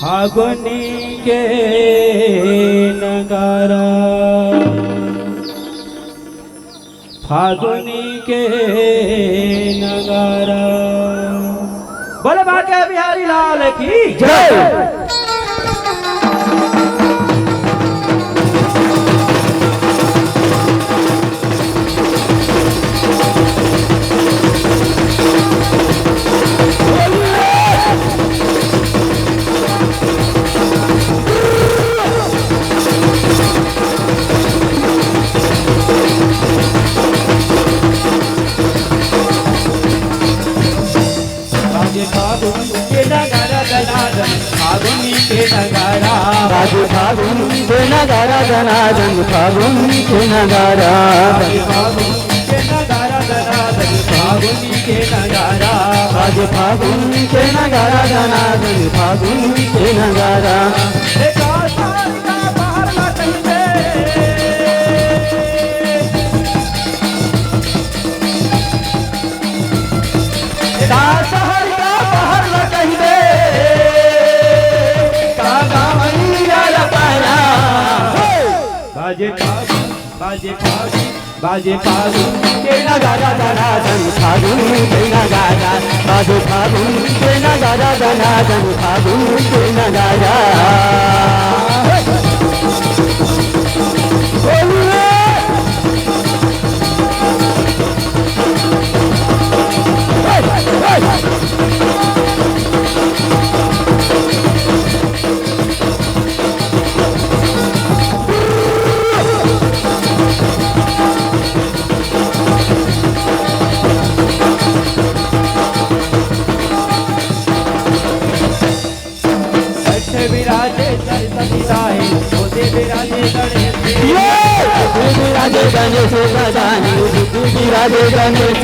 फागुनी के नगारा, फागुनी के नगारा। बोले बाके बिहारी लाल की जय। फागुनी के नगारा, फागुनी के नगारा जनार्दन, फागुनी के नगारा, फागुनी के नगारा जनार्दन, फागुनी के नगारा, आज फागुनी के नगारा जनार्दन, फागुनी के नगारा। बाजे फागुन, बाजे फागुन, बाजे फागुन के नगारा जनार्दन, फागुन के नगारा, बाजे फागुन के नगारा जनार्दन, फागुन के नगारा। विराजे गणेश प्रधान, विराजे गणेश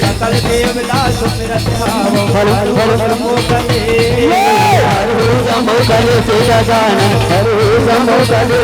सकल देवदास फल फल समो करे, समो करे से गजान, समो करे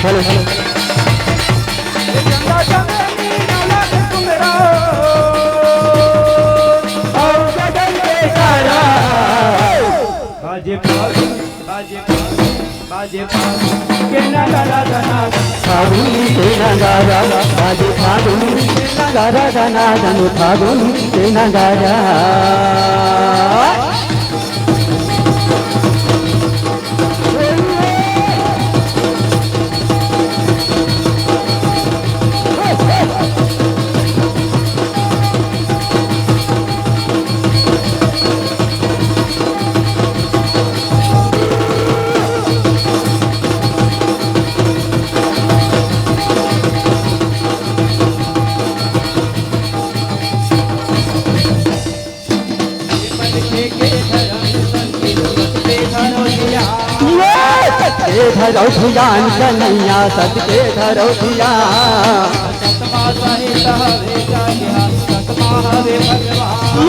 फल फल बाजे फागुन, बाजे फागुन, बाजे फागुन के नगारा जनार्दन, फागुन के नगारा, बाजे फागुन के नगारा जनार्दन, फागुन के नगारा। धरो ध्यान कन्हैया, सतके धरो ध्यान, सतमा सहित हरे जागिया, सतमा हरे भगवान,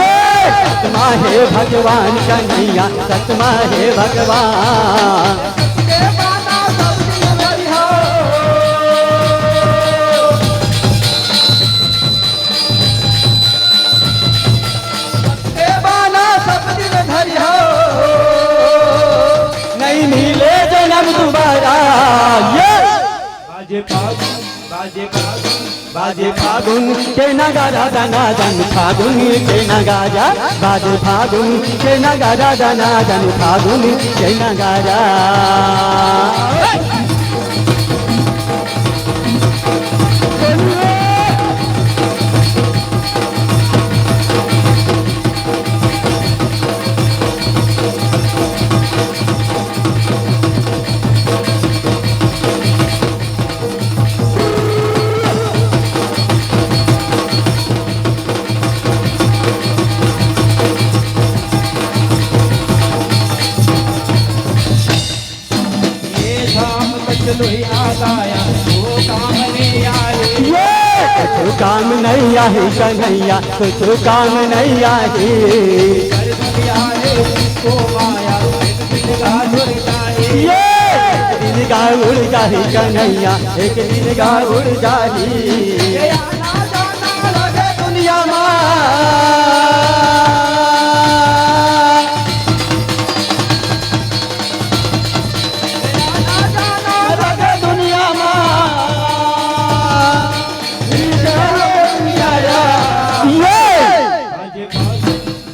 सतमा हे भगवान कन्हैया, सतमा हे भगवान। बाजे फागुन, बाजे फागुन, बाजे फागुन के नगारा जनार्दन, फागुन के नगारा, बाजे फागुन के नगारा जनार्दन, फागुन के नगारा। काम नहीं आई कन्हैया, कुछ काम नहीं आई, एक दिन का उड़ जाही कन्हैया, एक दिन का उड़ जाही।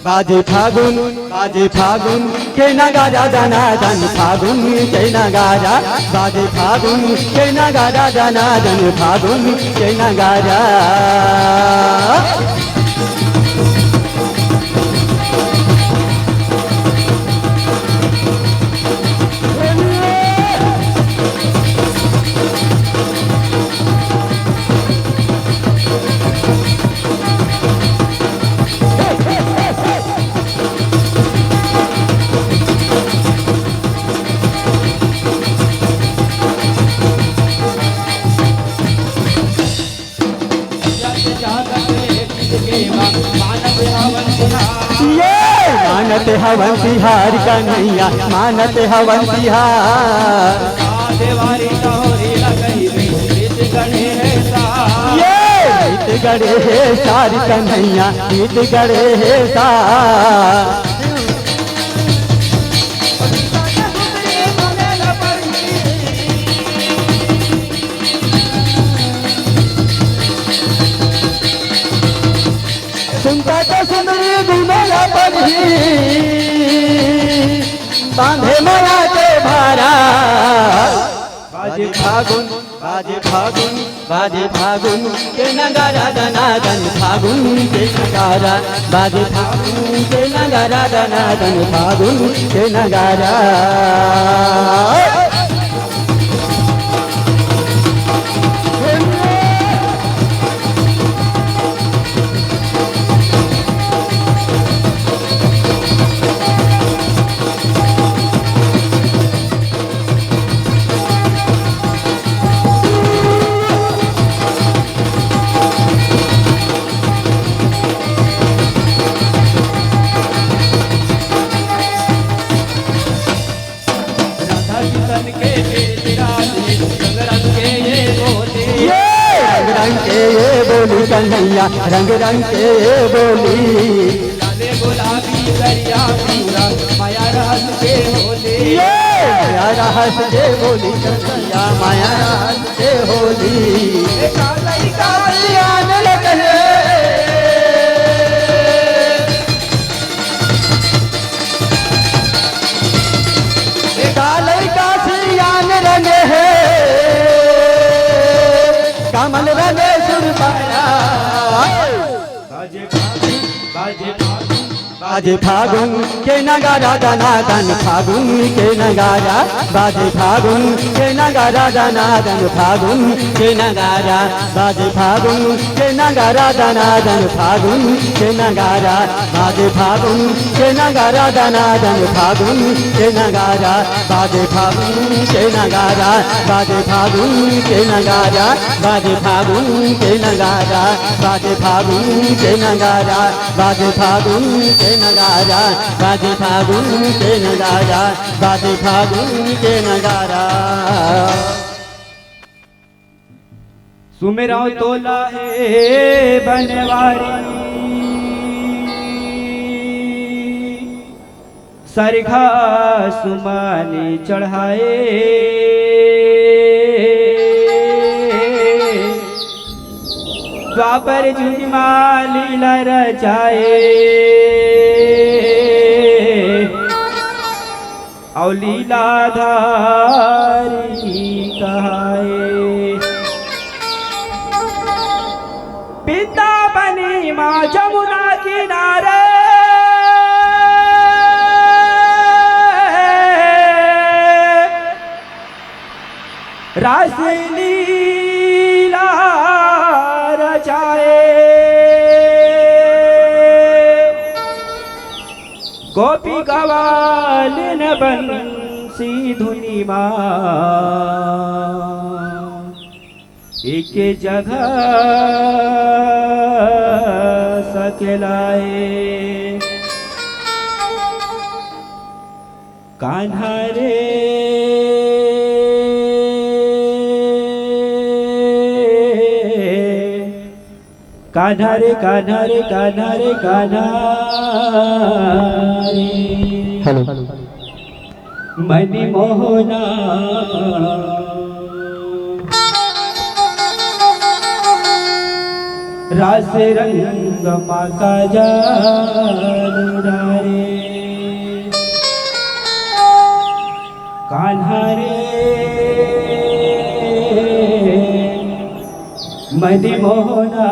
बाजे फागुन के नगारा दनादन फागुन के नगारा बाजे फागुन के नगारा दनादन फागुन के नगारा मानत हवन बिहार कन्हैया मानत हवन बिहार गीत गढ़े है सार कन्हैया गीत गढ़े है सार सुनता तो सुंदरी गुमेला पढ़ी बांधे मना के भारा बाजे फागुन के नगारा दनादन फागुन के नगारा बाजे फागुन के नगारा दनादन फागुन के नगारा कन्हैया रंग रंग के बोली लाले गुलाबी दरिया पूरा माया रहस के होली माया रहस के बोली कन्हैया माया रहस के होली काली काली आने लगे काली काली आने लगे है कमल रंगे सुर पाया बाजे फागुन के नगारा दनादन फागुन के नगारा बाजे फागुन के नगारा दनादन फागुन के नगारा बाजे फागुन के नगारा दनादन फागुन के नगारा बाजे फागुन के नगारा दनादन फागुन के नगारा बाजे फागुन के नगारा बाजे फागुन के नगारा बाजे फागुन के नगारा बाजे फागुन के नगारा बाजे फागुन के नगारा बाजे फागुन के नगारा बाजे फागुन के नगारा सुमेरा तोला है बनवारी सरखा सुमाने चढ़ाए द्वापर जुमा लीला रचाए और लीलाधारी कहाए पिता बनी माँ जमुना किनारे रास लीला रचाए गोपी गवाल न बंसी धुनी माँ एक जगह सकेलाए कान्हा रे कान्हा रे कान्हा रे कान्हा रे कान्हा रे हेलो मनी मोहना रास रंग माका जारे कान्हा रे मनी मोहना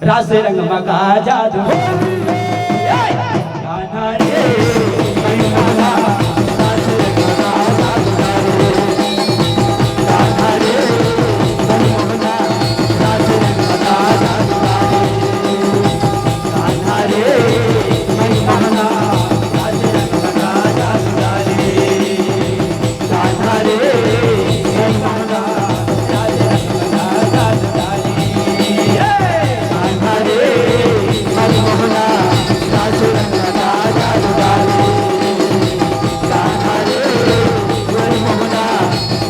रास रंग माका जादू कान्हा रे मनी मोहना रास रंग माका जादू कान्हा रे मनी मोहना रास रंग माका जादू कान्हा रे मनी मोहना रास रंग माका जादू कान्हा रे मनी मोहना रास रंग माका जादू कान्हा रे मनी मोहना रास रंग माका जादू कान्हा रे मनी मोहना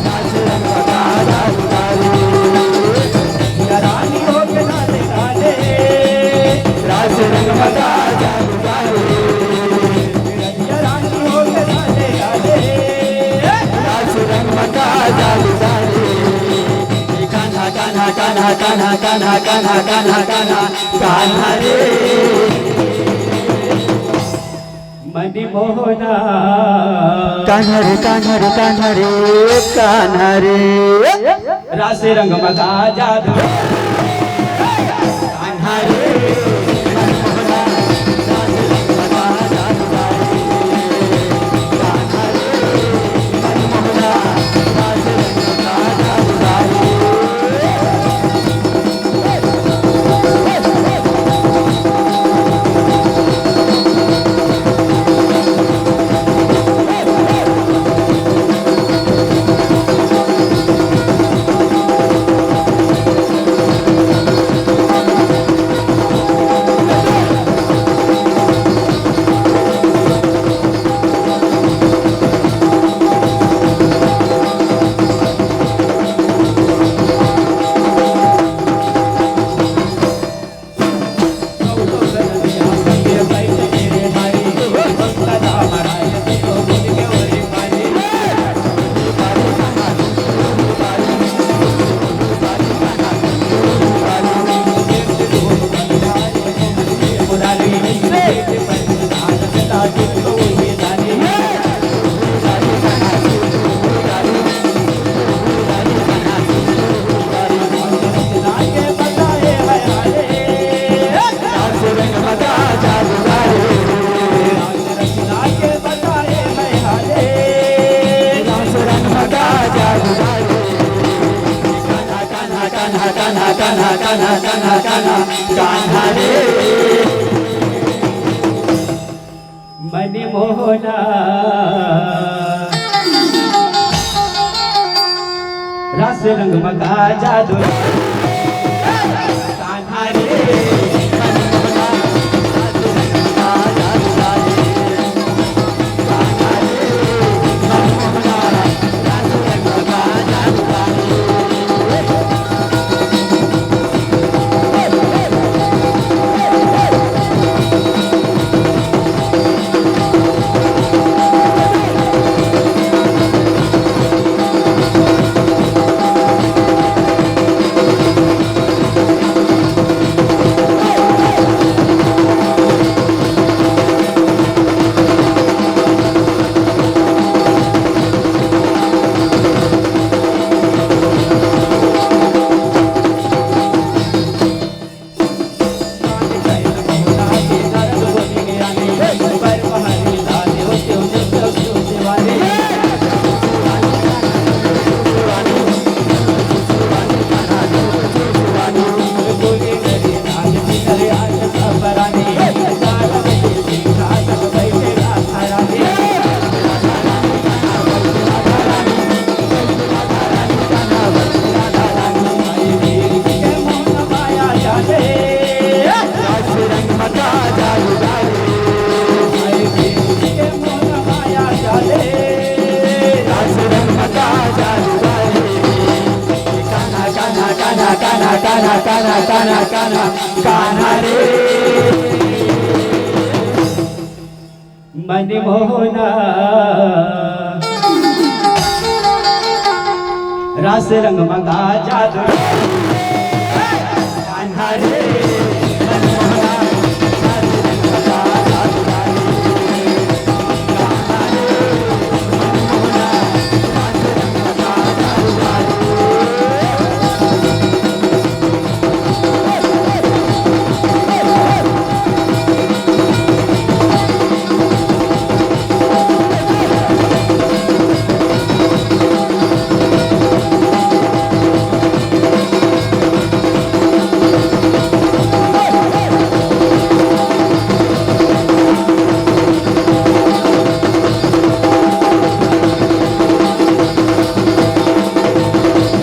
रास रंग माका जादू या रानी हो के नाले नाले रास रंग माका जादू या रानी हो के नाले नाले रास रंग माका जादू कान्हा कान्हा कान्हा कान्हा कान्हा कान्हा कान्हा कान्हा कान्हा रे मनी मोहना कान्हा रे कान्हा रे कान्हा रे कान्हा रे रास रंग मका जादू कान्हा रे मनी मोहना रास रंग मका जादू कान्हा रे मनी मोहना रास रंग मका जादू कान्हा रे मनी मोहना रास रंग मका जादू कान्हा रे मनी मोहना रास रंग मका जादू कान्हा रे मनी मोहना रास रंग मका जादू कान्हा कान्हा कान्हा कान्हा कान्हा कान्हा रे मनमोहना रास रंग मंगा जादू कान्हा रे मनमोहना रास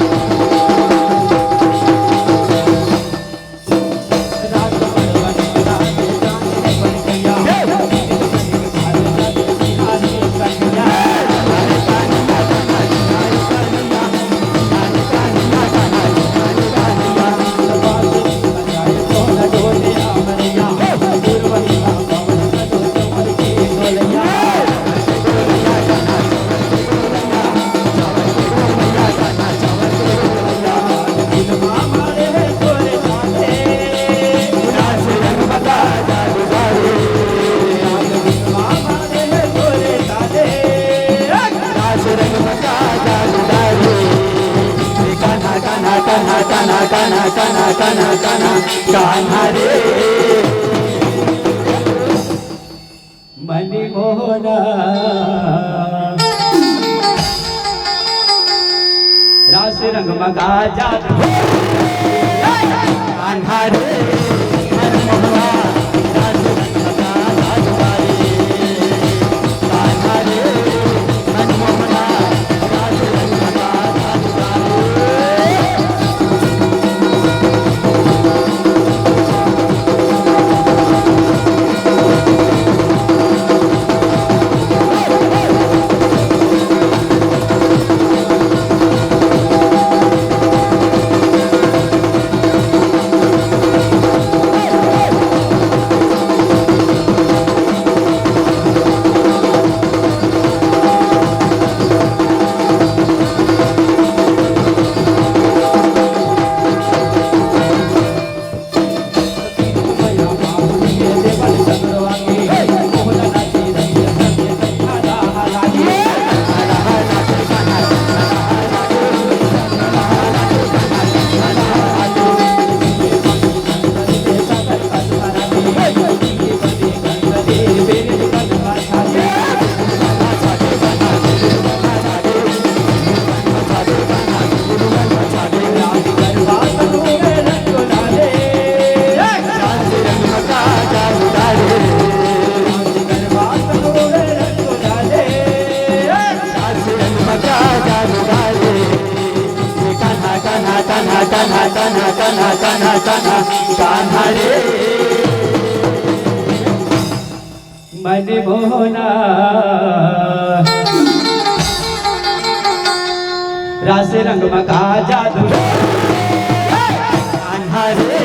रंग मंगा जादू कान्हा रे मनमोहना रास रंग मंगा जादू कान्हा रे मनमोहना रास रंग मंगा जादू कान्हा रे मनमोहना रास रंग मंगा जादू कान्हा रे मनमोहना रास रंग मंगा जादू कान्हा रे मनमोहना रास रंग मंगा जादू कान्हा रे मनमोहना रास रंग मंगा जादू कान्हा रे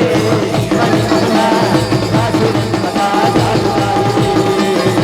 मनमोहना रास रंग मंगा जादू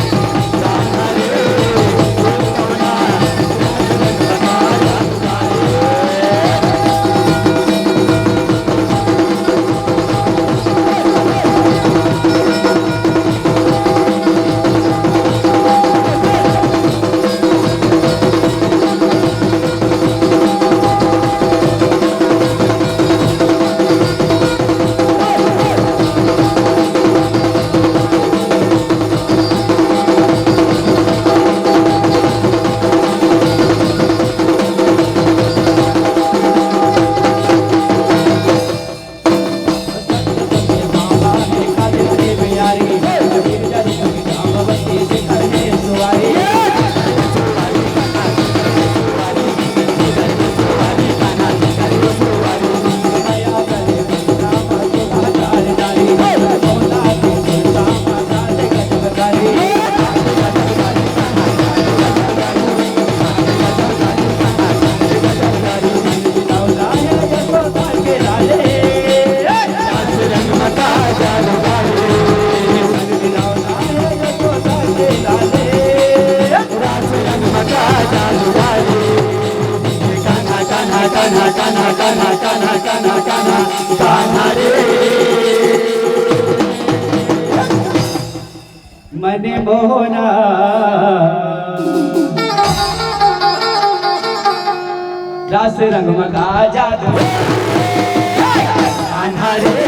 जादूगारी कान्हा कान्हा कान्हा कान्हा कान्हा कान्हा कान्हा कान्हा कान्हा रे मने मोहना रास रंग मगा जादू कान्हा रे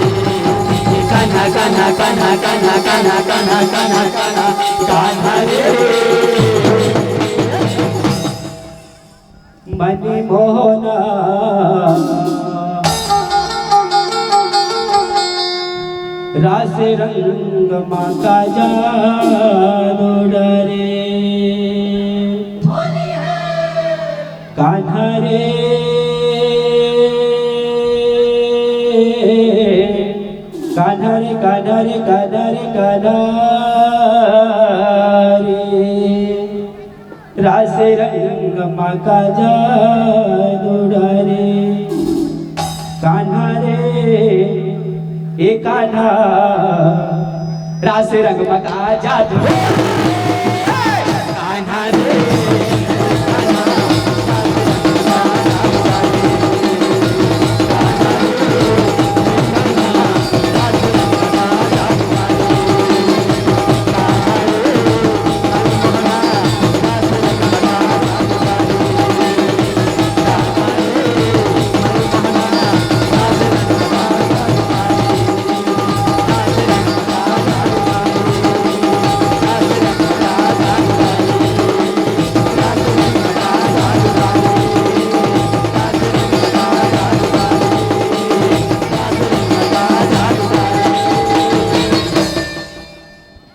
कान्हा कान्हा कान्हा कान्हा कान्हा कान्हा कान्हा कान्हा रे मने मोहना रास रंग माका जादू डरे कान्हा रे कान्हा रे कान्हा रे कान्हा रे कान्हा रे रास रंग माका जादू डरे कान्हा रे ए कान्हा रास रंग मगा जादू